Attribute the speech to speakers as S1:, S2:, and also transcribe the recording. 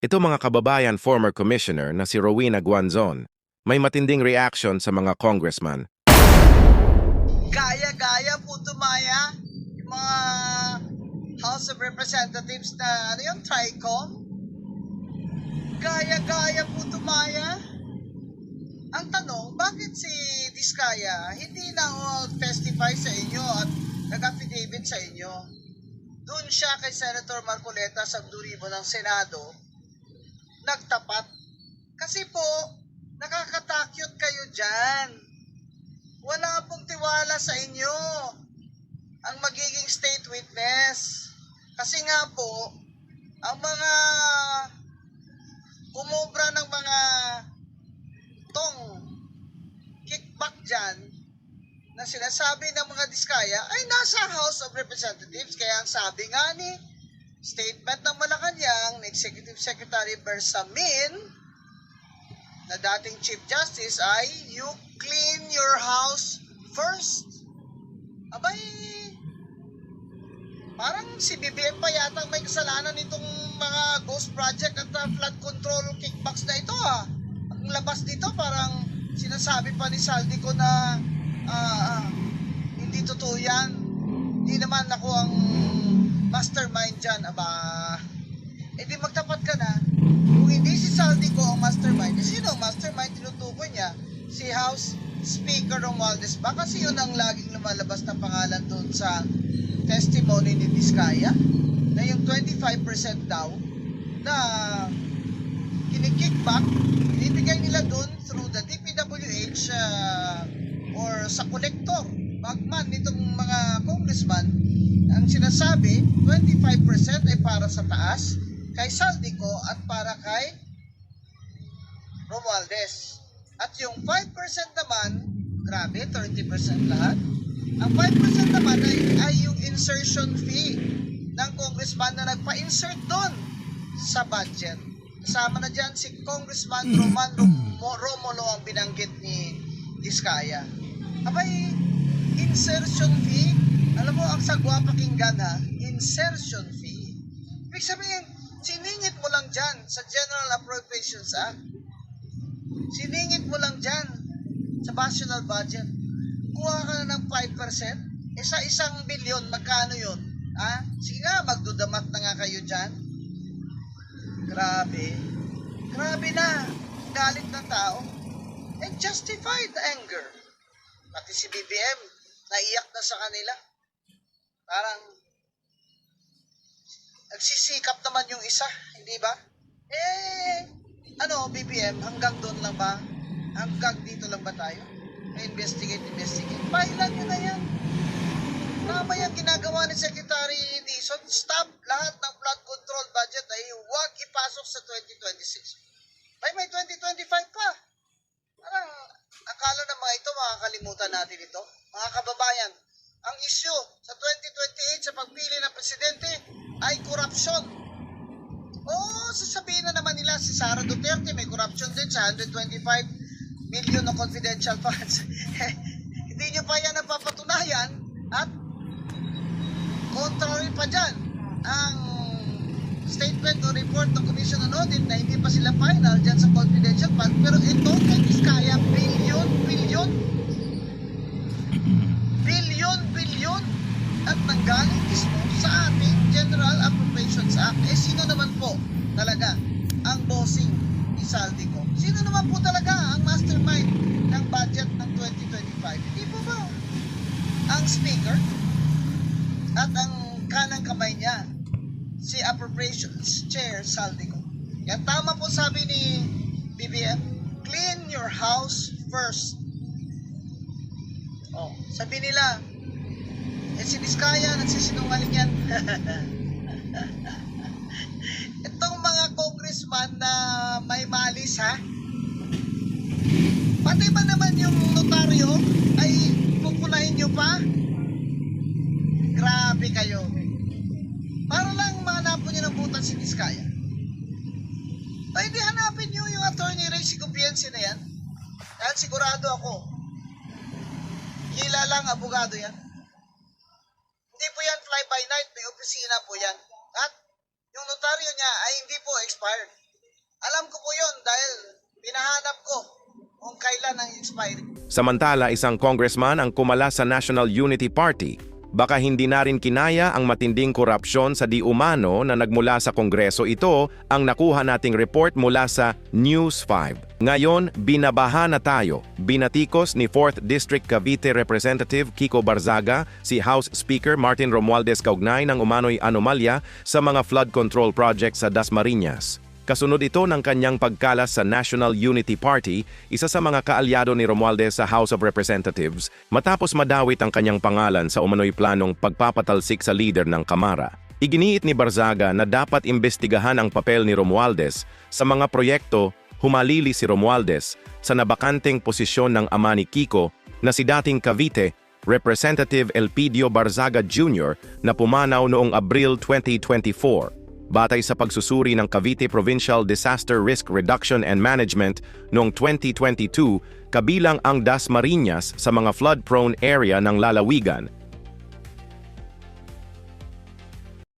S1: Ito mga kababayan former commissioner na si Rowena Guanzon, may matinding reaction sa mga congressman.
S2: Gaya-gaya po tumaya yung mga House of Representatives na yung TRICOM. Gaya-gaya po tumaya. Ang tanong, bakit si Diskaya hindi na testify sa inyo at nag-affidavit sa inyo? Doon siya kay Senator Marcoleta sa Duribo ng Senado nagtapat. Kasi po, nakakatakyot kayo dyan. Wala pong tiwala sa inyo ang magiging state witness. Kasi nga po, ang mga kumobra ng mga kickback dyan na sinasabi ng mga Diskaya ay nasa House of Representatives. Kaya ang sabi nga ni statement ng Malacanang, Executive Secretary Bersamin, na dating Chief Justice ay, you clean your house first. Abay, parang si BBM pa yata may kasalanan nitong mga ghost project at flood control kickbacks na ito ha. Ang labas dito parang sinasabi pa ni Saldico na hindi totoo yan. Hindi naman ako ang mastermind dyan. Aba, di magtapat ka na. Kung hindi si Saldico ang mastermind, sino ang mastermind? Tinutukoy niya si House Speaker Romualdez ba? Kasi yun ang laging lumalabas na pangalan doon sa testimony ni Diskaya na yung 25% daw na kinikickback, binibigay nila doon through the DPWH or sa collector, bagman nitong mga congressman. Ang sinasabi, 25% ay para sa taas kay Saldico at para kay Romualdez. At yung 5% naman, grabe, 30% lahat. Ang 5% naman ay yung insertion fee ng congressman na nagpa-insert doon sa budget. Kasama na dyan si Congressman Romulo ang binanggit ni Diskaya. Abay, insertion fee, alam mo, ang sagwa pakinggan ha, insertion fee. Ibig sabihin, siningit mo lang dyan sa General Appropriations Act. Siningit mo lang dyan sa national budget. Kuha ka na ng 5%, sa 1 bilyon, magkano yun? Ha? Sige nga, magdudamat na nga kayo dyan. Grabe. Grabe na. Galit ng tao. And justified anger. Pati si BBM, naiyak na sa kanila. Parang, nagsisikap naman yung isa, hindi ba? BBM, hanggang doon lang ba? Hanggang dito lang ba tayo? Investigate. Pailan nyo na yan. Tama yung ginagawa ni Secretary Dizon. Stop lahat ng flood control budget ay huwag ipasok sa 2026. May 2025 pa. Parang akala ng mga ito, makakalimutan natin ito. Mga kababayan, ang issue sa 2028 sa pagpili ng presidente ay korupsyon. Sasabihin na naman nila si Sara Duterte may corruption din sa 125 million na confidential funds. Hindi nyo pa yan napapatunayan at contrary pa dyan ang statement o report ng Commission on Audit na hindi pa sila final dyan sa confidential fund, pero ito kay Diskaya billion at nanggaling mismo sa ating General Appropriations Act. Sino naman po talaga ang bossing ni Saldico? Sino naman po talaga ang mastermind ng budget ng 2025? Hindi po ba ang speaker at ang kanang kamay niya si Appropriations Chair Saldico? Yan, tama po sabi ni BBM, clean your house first. Sabi nila, si Diskaya nagsisinungaling yan. Itong mga congressman na may malis ha, pati ba naman yung notaryo ay pupunahin nyo pa? Grabe kayo. Para lang mahanapon nyo ng butas si Diskaya. Pwede hanapin nyo yung attorney Ray Sigopiense na yan. Dahil sigurado ako, kilalang abogado yan. Hindi po yan fly by night, may opisina po yan. At yung notaryo niya ay hindi po expired. Alam ko po yun dahil pinahanap ko kung kailan ang expiry.
S1: Samantala, isang congressman ang kumala sa National Unity Party. Baka hindi na rin kinaya ang matinding korupsyon sa di umano na nagmula sa Kongreso. Ito ang nakuha nating report mula sa News 5. Ngayon, binabaha na tayo. Binatikos ni 4th District Cavite Representative Kiko Barzaga si House Speaker Martin Romualdez kaugnay ng umano'y anomalya sa mga flood control project sa Dasmariñas. Kasunod ito ng kanyang pagkalas sa National Unity Party, isa sa mga kaalyado ni Romualdez sa House of Representatives, matapos madawit ang kanyang pangalan sa umano'y planong pagpapatalsik sa leader ng Kamara. Iginiit ni Barzaga na dapat imbestigahan ang papel ni Romualdez sa mga proyekto. Humalili si Romualdez sa nabakanteng posisyon ng ama ni Kiko na si dating Cavite, Representative Elpidio Barzaga Jr. na pumanaw noong Abril 2024. Batay sa pagsusuri ng Cavite Provincial Disaster Risk Reduction and Management noong 2022, kabilang ang Dasmariñas sa mga flood-prone area ng lalawigan.